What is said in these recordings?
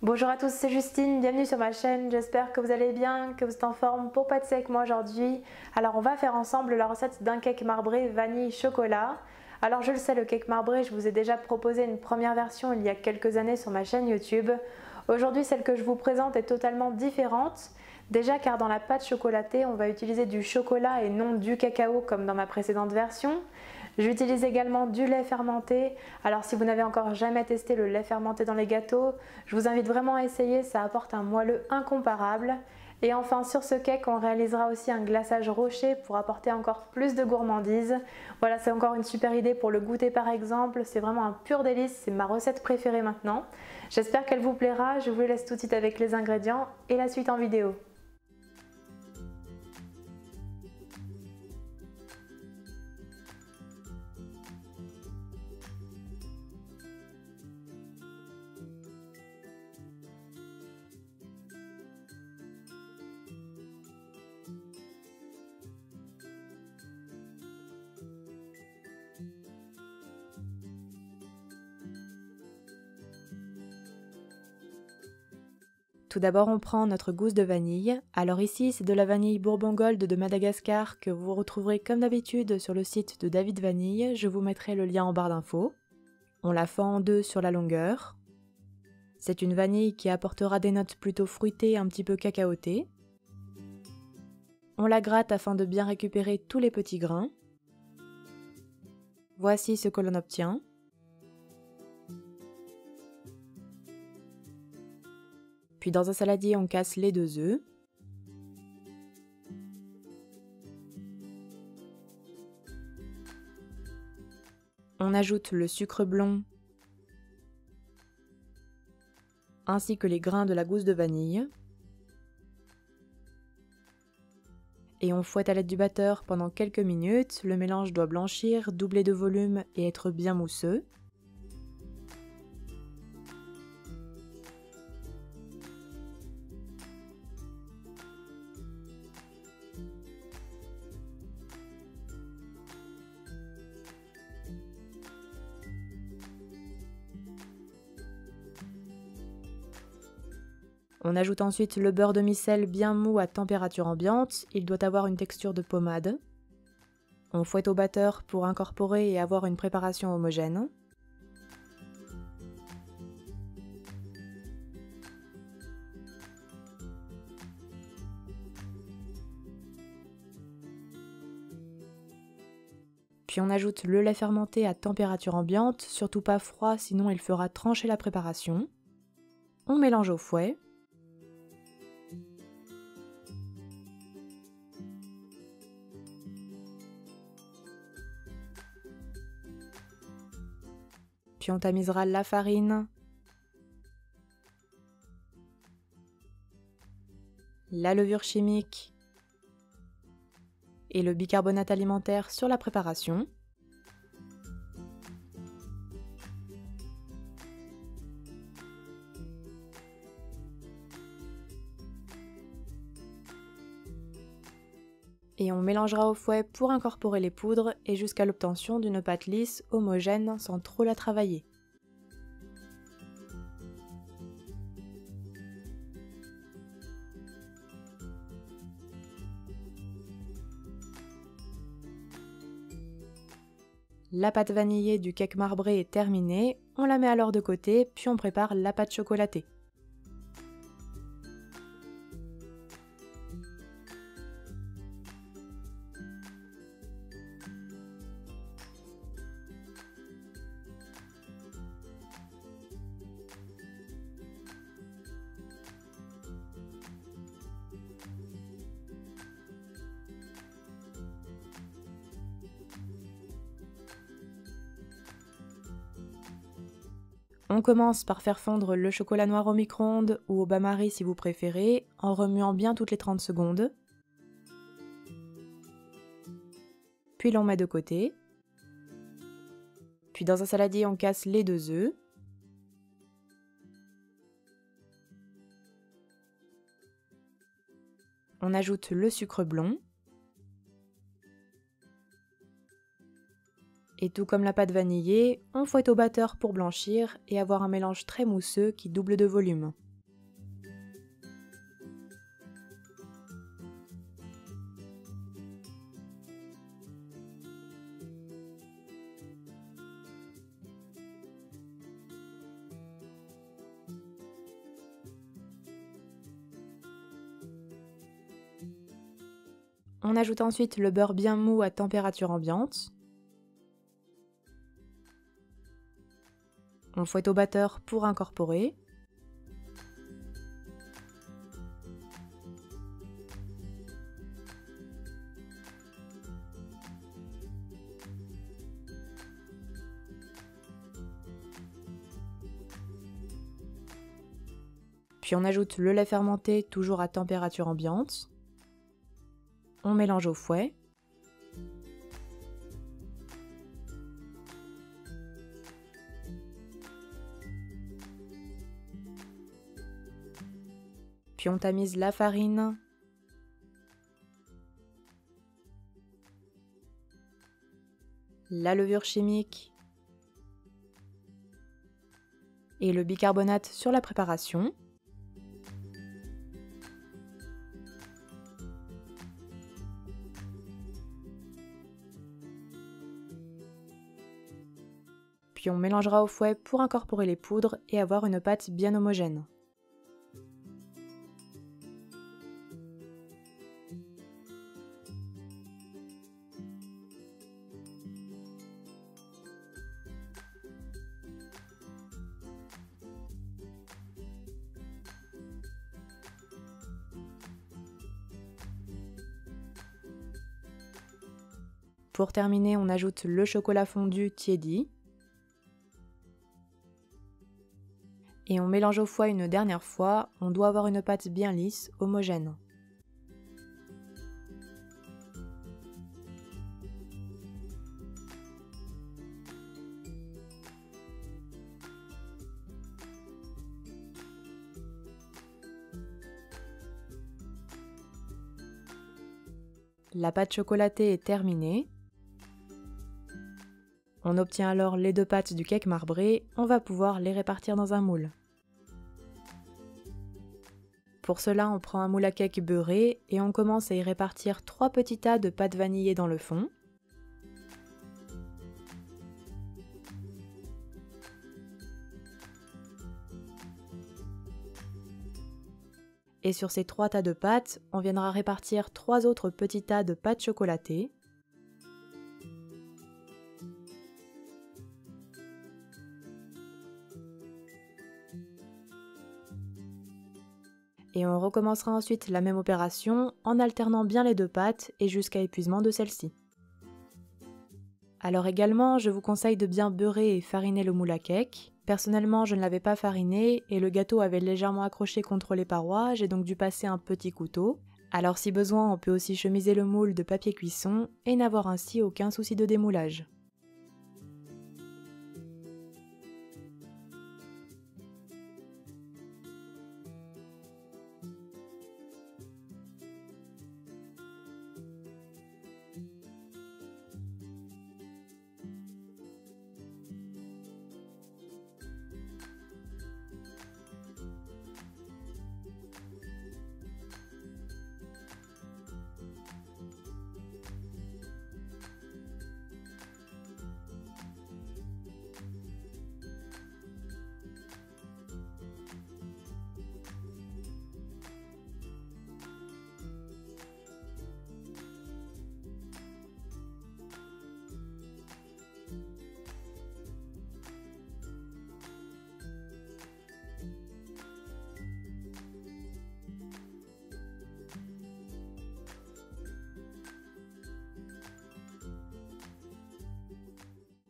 Bonjour à tous, c'est Justine, bienvenue sur ma chaîne, j'espère que vous allez bien, que vous êtes en forme pour pâtisser avec moi aujourd'hui. Alors on va faire ensemble la recette d'un cake marbré vanille chocolat. Alors je le sais, le cake marbré, je vous ai déjà proposé une première version il y a quelques années sur ma chaîne YouTube. Aujourd'hui, celle que je vous présente est totalement différente. Déjà car dans la pâte chocolatée, on va utiliser du chocolat et non du cacao comme dans ma précédente version. J'utilise également du lait fermenté. Alors si vous n'avez encore jamais testé le lait fermenté dans les gâteaux, je vous invite vraiment à essayer, ça apporte un moelleux incomparable. Et enfin sur ce cake, on réalisera aussi un glaçage rocher pour apporter encore plus de gourmandise. Voilà, c'est encore une super idée pour le goûter par exemple, c'est vraiment un pur délice, c'est ma recette préférée maintenant. J'espère qu'elle vous plaira, je vous laisse tout de suite avec les ingrédients et la suite en vidéo. Tout d'abord, on prend notre gousse de vanille. Alors ici, c'est de la vanille Bourbon Gold de Madagascar que vous retrouverez comme d'habitude sur le site de David Vanille. Je vous mettrai le lien en barre d'infos. On la fend en deux sur la longueur. C'est une vanille qui apportera des notes plutôt fruitées, un petit peu cacaotées. On la gratte afin de bien récupérer tous les petits grains. Voici ce que l'on obtient. Puis dans un saladier, on casse les 2 œufs. On ajoute le sucre blond ainsi que les grains de la gousse de vanille. Et on fouette à l'aide du batteur pendant quelques minutes. Le mélange doit blanchir, doubler de volume et être bien mousseux. On ajoute ensuite le beurre demi-sel bien mou à température ambiante, il doit avoir une texture de pommade. On fouette au batteur pour incorporer et avoir une préparation homogène. Puis on ajoute le lait fermenté à température ambiante, surtout pas froid sinon il fera trancher la préparation. On mélange au fouet. Puis on tamisera la farine, la levure chimique et le bicarbonate alimentaire sur la préparation. Et on mélangera au fouet pour incorporer les poudres et jusqu'à l'obtention d'une pâte lisse, homogène, sans trop la travailler. La pâte vanillée du cake marbré est terminée, on la met alors de côté, puis on prépare la pâte chocolatée. On commence par faire fondre le chocolat noir au micro-ondes ou au bain-marie si vous préférez, en remuant bien toutes les 30 secondes. Puis l'on met de côté. Puis dans un saladier, on casse les 2 œufs. On ajoute le sucre blond. Et tout comme la pâte vanillée, on fouette au batteur pour blanchir et avoir un mélange très mousseux qui double de volume. On ajoute ensuite le beurre bien mou à température ambiante. On fouette au batteur pour incorporer. Puis on ajoute le lait fermenté, toujours à température ambiante. On mélange au fouet. Puis on tamise la farine. La levure chimique. Et le bicarbonate sur la préparation. Puis on mélangera au fouet pour incorporer les poudres et avoir une pâte bien homogène. Pour terminer, on ajoute le chocolat fondu tiédi. Et on mélange au fouet une dernière fois, on doit avoir une pâte bien lisse, homogène. La pâte chocolatée est terminée. On obtient alors les deux pâtes du cake marbré, on va pouvoir les répartir dans un moule. Pour cela, on prend un moule à cake beurré et on commence à y répartir 3 petits tas de pâte vanillée dans le fond. Et sur ces 3 tas de pâtes, on viendra répartir 3 autres petits tas de pâte chocolatée. Et on recommencera ensuite la même opération en alternant bien les deux pâtes et jusqu'à épuisement de celle-ci. Alors également, je vous conseille de bien beurrer et fariner le moule à cake. Personnellement, je ne l'avais pas fariné et le gâteau avait légèrement accroché contre les parois, j'ai donc dû passer un petit couteau. Alors si besoin, on peut aussi chemiser le moule de papier cuisson et n'avoir ainsi aucun souci de démoulage.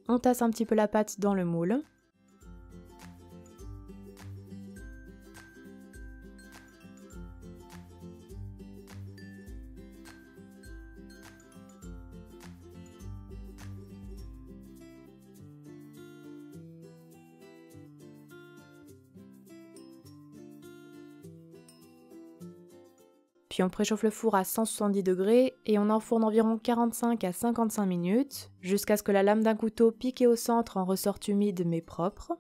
On tasse un petit peu la pâte dans le moule. Puis on préchauffe le four à 170 degrés et on enfourne environ 45 à 55 minutes jusqu'à ce que la lame d'un couteau piquée au centre en ressorte humide mais propre.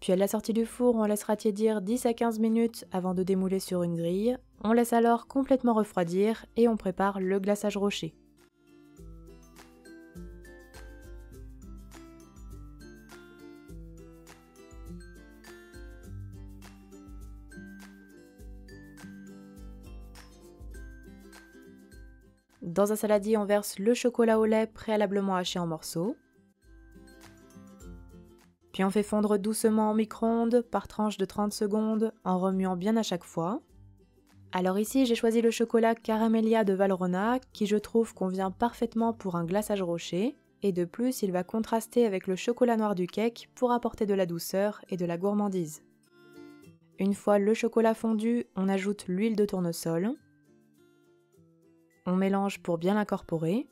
Puis à la sortie du four, on laissera tiédir 10 à 15 minutes avant de démouler sur une grille. On laisse alors complètement refroidir et on prépare le glaçage rocher. Dans un saladier, on verse le chocolat au lait préalablement haché en morceaux. Puis on fait fondre doucement au micro-ondes par tranche de 30 secondes en remuant bien à chaque fois. Alors ici, j'ai choisi le chocolat Caramelia de Valrhona qui je trouve convient parfaitement pour un glaçage rocher et de plus, il va contraster avec le chocolat noir du cake pour apporter de la douceur et de la gourmandise. Une fois le chocolat fondu, on ajoute l'huile de tournesol. On mélange pour bien l'incorporer.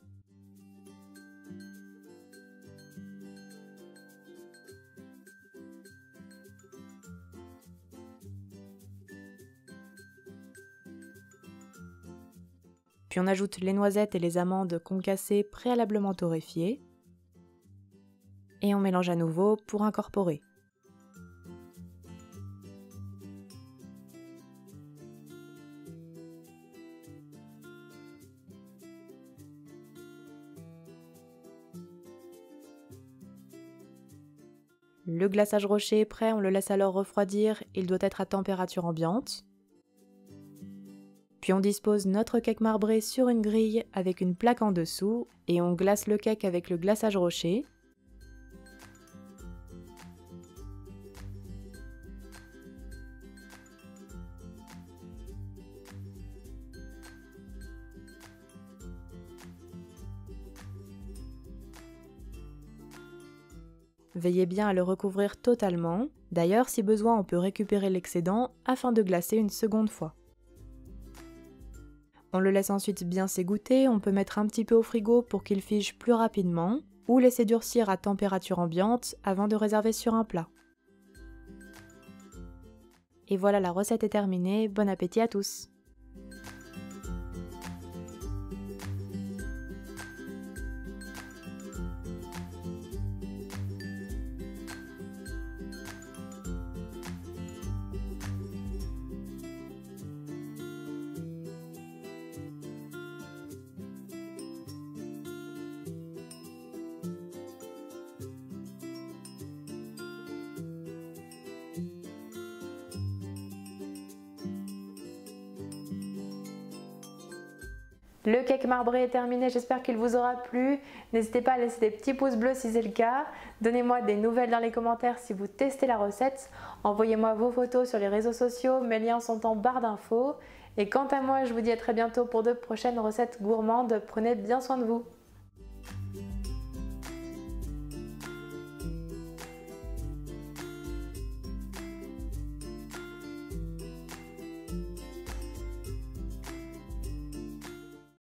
Puis on ajoute les noisettes et les amandes concassées préalablement torréfiées. Et on mélange à nouveau pour incorporer. Le glaçage rocher est prêt, on le laisse alors refroidir, il doit être à température ambiante. Puis on dispose notre cake marbré sur une grille avec une plaque en dessous et on glace le cake avec le glaçage rocher. Veillez bien à le recouvrir totalement. D'ailleurs, si besoin, on peut récupérer l'excédent afin de glacer une seconde fois. On le laisse ensuite bien s'égoutter, on peut mettre un petit peu au frigo pour qu'il fige plus rapidement ou laisser durcir à température ambiante avant de réserver sur un plat. Et voilà, la recette est terminée, bon appétit à tous! Le cake marbré est terminé, j'espère qu'il vous aura plu. N'hésitez pas à laisser des petits pouces bleus si c'est le cas. Donnez-moi des nouvelles dans les commentaires si vous testez la recette. Envoyez-moi vos photos sur les réseaux sociaux, mes liens sont en barre d'infos. Et quant à moi, je vous dis à très bientôt pour de prochaines recettes gourmandes. Prenez bien soin de vous.